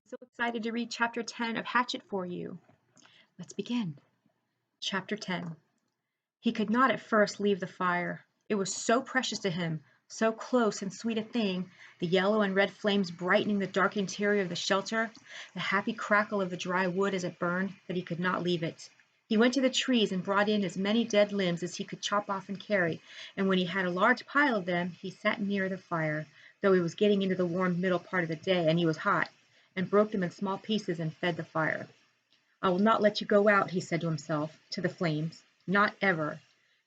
So excited to read chapter 10 of Hatchet for you. Let's begin. Chapter 10. He could not at first leave the fire. It was so precious to him, so close and sweet a thing, the yellow and red flames brightening the dark interior of the shelter, the happy crackle of the dry wood as it burned, that he could not leave it. He went to the trees and brought in as many dead limbs as he could chop off and carry, and when he had a large pile of them, he sat near the fire, though he was getting into the warm middle part of the day, and he was hot, and broke them in small pieces and fed the fire. I will not let you go out, he said to himself, to the flames, not ever.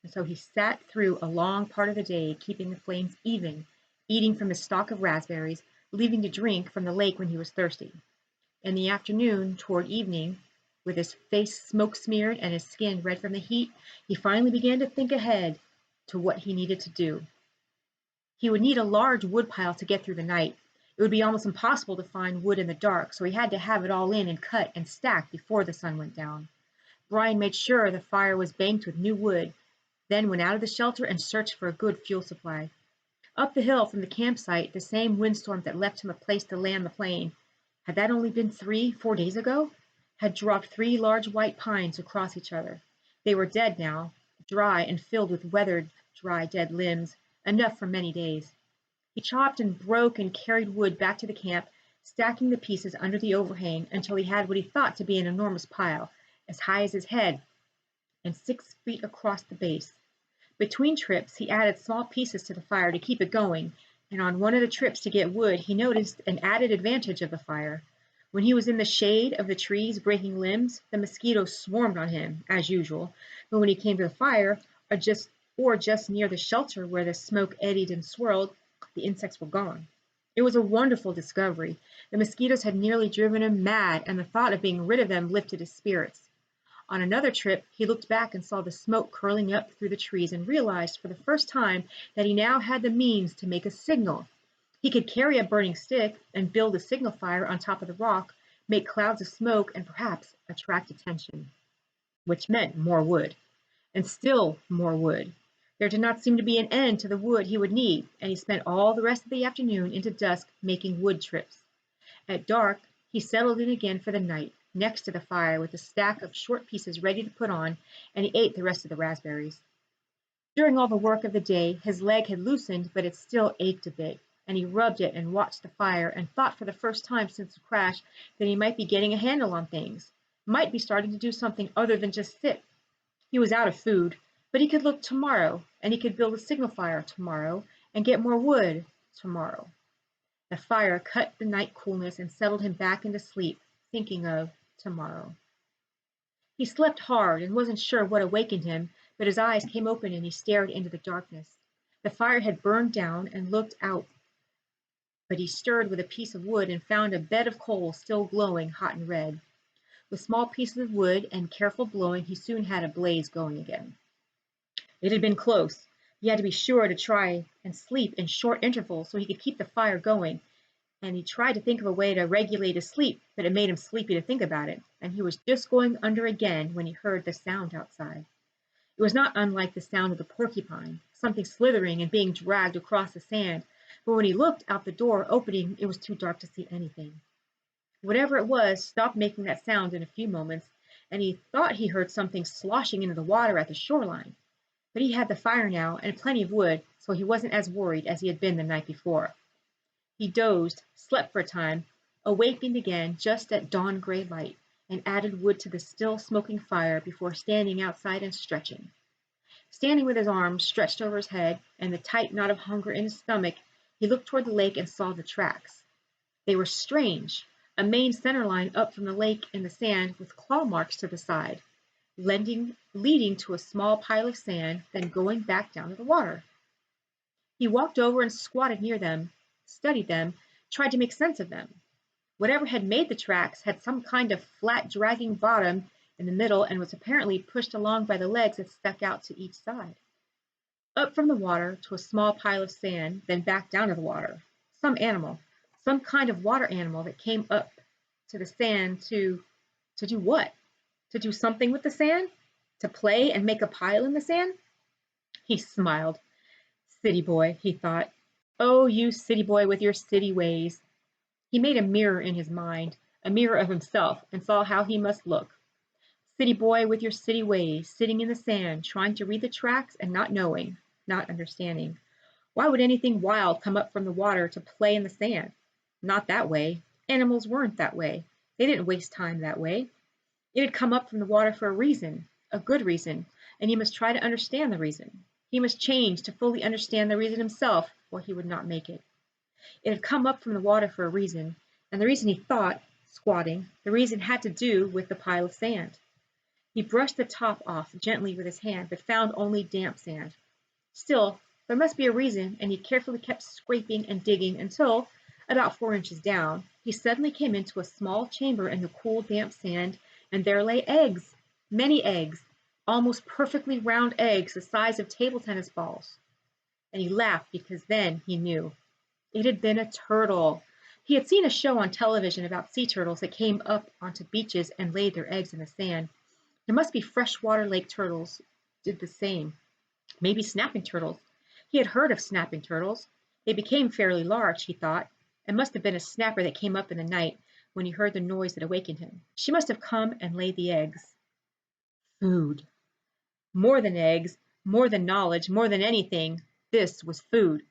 And so he sat through a long part of the day, keeping the flames even, eating from his stock of raspberries, leaving to drink from the lake when he was thirsty. In the afternoon, toward evening, with his face smoke-smeared and his skin red from the heat, he finally began to think ahead to what he needed to do. He would need a large wood pile to get through the night. It would be almost impossible to find wood in the dark, so he had to have it all in and cut and stacked before the sun went down. Brian made sure the fire was banked with new wood, then went out of the shelter and searched for a good fuel supply. Up the hill from the campsite, the same windstorm that left him a place to land the plane, had that only been 3-4 days ago? Had dropped 3 large white pines across each other. They were dead now, dry and filled with weathered, dry, dead limbs, enough for many days. He chopped and broke and carried wood back to the camp, stacking the pieces under the overhang until he had what he thought to be an enormous pile, as high as his head and 6 feet across the base. Between trips, he added small pieces to the fire to keep it going, and on one of the trips to get wood, he noticed an added advantage of the fire. When he was in the shade of the trees breaking limbs, the mosquitoes swarmed on him, as usual, but when he came to the fire, or just near the shelter where the smoke eddied and swirled, the insects were gone. It was a wonderful discovery. The mosquitoes had nearly driven him mad, and the thought of being rid of them lifted his spirits. On another trip, he looked back and saw the smoke curling up through the trees and realized for the first time that he now had the means to make a signal. He could carry a burning stick and build a signal fire on top of the rock, make clouds of smoke, and perhaps attract attention, which meant more wood, and still more wood. There did not seem to be an end to the wood he would need, and he spent all the rest of the afternoon into dusk making wood trips. At dark, he settled in again for the night, next to the fire with a stack of short pieces ready to put on, and he ate the rest of the raspberries. During all the work of the day, his leg had loosened, but it still ached a bit, and he rubbed it and watched the fire and thought for the first time since the crash that he might be getting a handle on things, might be starting to do something other than just sit. He was out of food, but he could look tomorrow, and he could build a signal fire tomorrow, and get more wood tomorrow. The fire cut the night coolness and settled him back into sleep, thinking of tomorrow. He slept hard and wasn't sure what awakened him, but his eyes came open and he stared into the darkness. The fire had burned down and looked out, but he stirred with a piece of wood and found a bed of coals still glowing hot and red. With small pieces of wood and careful blowing, he soon had a blaze going again. It had been close. He had to be sure to try and sleep in short intervals so he could keep the fire going, and he tried to think of a way to regulate his sleep, but it made him sleepy to think about it, and he was just going under again when he heard the sound outside. It was not unlike the sound of the porcupine, something slithering and being dragged across the sand, but when he looked out the door opening, it was too dark to see anything. Whatever it was stopped making that sound in a few moments, and he thought he heard something sloshing into the water at the shoreline. But he had the fire now and plenty of wood, so he wasn't as worried as he had been the night before. He dozed, slept for a time, awakened again just at dawn-gray light, and added wood to the still smoking fire before standing outside and stretching. Standing with his arms stretched over his head and the tight knot of hunger in his stomach, he looked toward the lake and saw the tracks. They were strange, a main center line up from the lake in the sand with claw marks to the side, leading to a small pile of sand, then going back down to the water. He walked over and squatted near them, studied them, tried to make sense of them. Whatever had made the tracks had some kind of flat dragging bottom in the middle and was apparently pushed along by the legs that stuck out to each side. Up from the water to a small pile of sand, then back down to the water. Some animal, some kind of water animal that came up to the sand to do what? To do something with the sand? To play and make a pile in the sand? He smiled. City boy, he thought. Oh, you city boy with your city ways. He made a mirror in his mind, a mirror of himself, and saw how he must look. City boy with your city ways, sitting in the sand, trying to read the tracks and not knowing, not understanding. Why would anything wild come up from the water to play in the sand? Not that way. Animals weren't that way. They didn't waste time that way. It had come up from the water for a reason, a good reason, and he must try to understand the reason. He must change to fully understand the reason himself, or he would not make it. It had come up from the water for a reason, and the reason he thought, squatting, the reason had to do with the pile of sand. He brushed the top off gently with his hand, but found only damp sand. Still, there must be a reason, and he carefully kept scraping and digging until, about 4 inches down, he suddenly came into a small chamber in the cool, damp sand, and there lay eggs, many eggs, almost perfectly round eggs the size of table tennis balls. And he laughed because then he knew. It had been a turtle. He had seen a show on television about sea turtles that came up onto beaches and laid their eggs in the sand. There must be freshwater lake turtles did the same. Maybe snapping turtles. He had heard of snapping turtles. They became fairly large, he thought. It must have been a snapper that came up in the night when he heard the noise that awakened him. She must have come and laid the eggs. Food. More than eggs, more than knowledge, more than anything, this was food.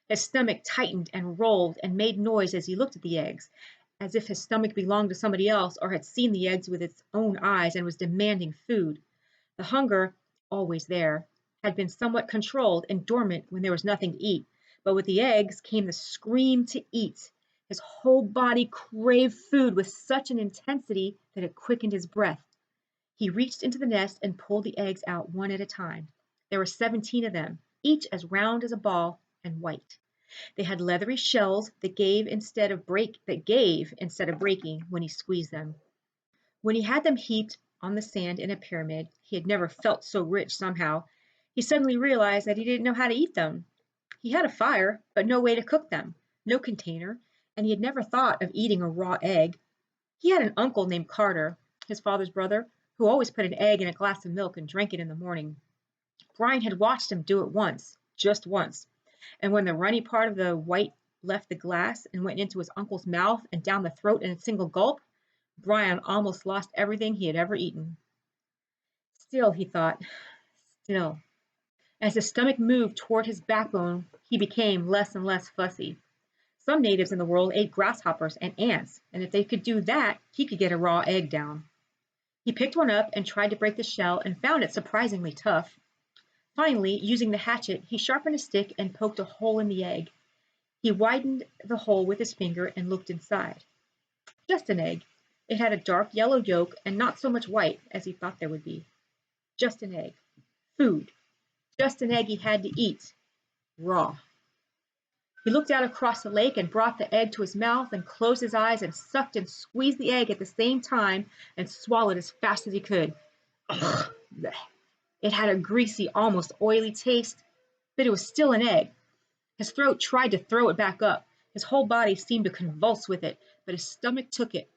His stomach tightened and rolled and made noise as he looked at the eggs, as if his stomach belonged to somebody else or had seen the eggs with its own eyes and was demanding food. The hunger, always there, had been somewhat controlled and dormant when there was nothing to eat, but with the eggs came the scream to eat. His whole body craved food with such an intensity that it quickened his breath. He reached into the nest and pulled the eggs out one at a time. There were 17 of them, each as round as a ball and white. They had leathery shells that gave instead of breaking when he squeezed them. When he had them heaped on the sand in a pyramid, he had never felt so rich somehow. He suddenly realized that he didn't know how to eat them. He had a fire, but no way to cook them, no container, and he had never thought of eating a raw egg. He had an uncle named Carter, his father's brother, who always put an egg in a glass of milk and drank it in the morning. Brian had watched him do it once, just once, and when the runny part of the white left the glass and went into his uncle's mouth and down the throat in a single gulp, Brian almost lost everything he had ever eaten. Still, he thought, still. As his stomach moved toward his backbone, he became less and less fussy. Some natives in the world ate grasshoppers and ants, and if they could do that, he could get a raw egg down. He picked one up and tried to break the shell and found it surprisingly tough. Finally, using the hatchet, he sharpened a stick and poked a hole in the egg. He widened the hole with his finger and looked inside. Just an egg. It had a dark yellow yolk and not so much white as he thought there would be. Just an egg. Food. Just an egg he had to eat. Raw. He looked out across the lake and brought the egg to his mouth and closed his eyes and sucked and squeezed the egg at the same time and swallowed as fast as he could. Ugh. It had a greasy, almost oily taste, but it was still an egg. His throat tried to throw it back up. His whole body seemed to convulse with it, but his stomach took it,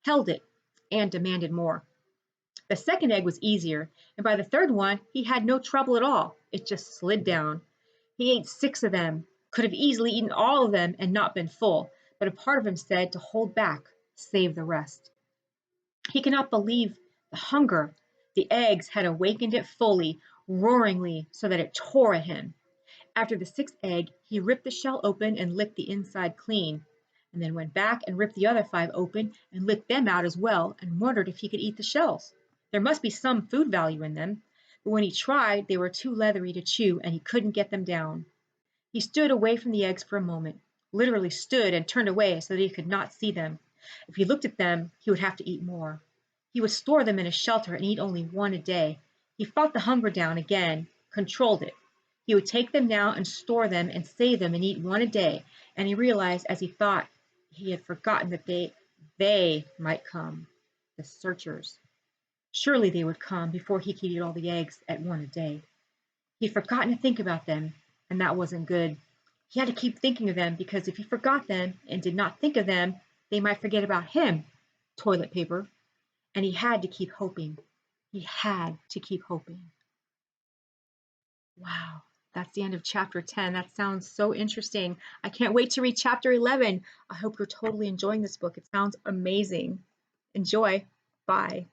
held it, and demanded more. The second egg was easier, and by the third one, he had no trouble at all. It just slid down. He ate 6 of them, could have easily eaten all of them and not been full, but a part of him said to hold back, save the rest. He could not believe the hunger. The eggs had awakened it fully, roaringly, so that it tore at him. After the 6th egg, he ripped the shell open and licked the inside clean, and then went back and ripped the other 5 open and licked them out as well and wondered if he could eat the shells. There must be some food value in them, but when he tried, they were too leathery to chew and he couldn't get them down. He stood away from the eggs for a moment, literally stood and turned away so that he could not see them. If he looked at them, he would have to eat more. He would store them in a shelter and eat only 1 a day. He fought the hunger down again, controlled it. He would take them now and store them and save them and eat 1 a day, and he realized as he thought he had forgotten that they might come, the searchers. Surely they would come before he could eat all the eggs at 1 a day. He'd forgotten to think about them, and that wasn't good. He had to keep thinking of them because if he forgot them and did not think of them, they might forget about him, toilet paper. And he had to keep hoping. He had to keep hoping. Wow, that's the end of chapter 10. That sounds so interesting. I can't wait to read chapter 11. I hope you're totally enjoying this book. It sounds amazing. Enjoy. Bye.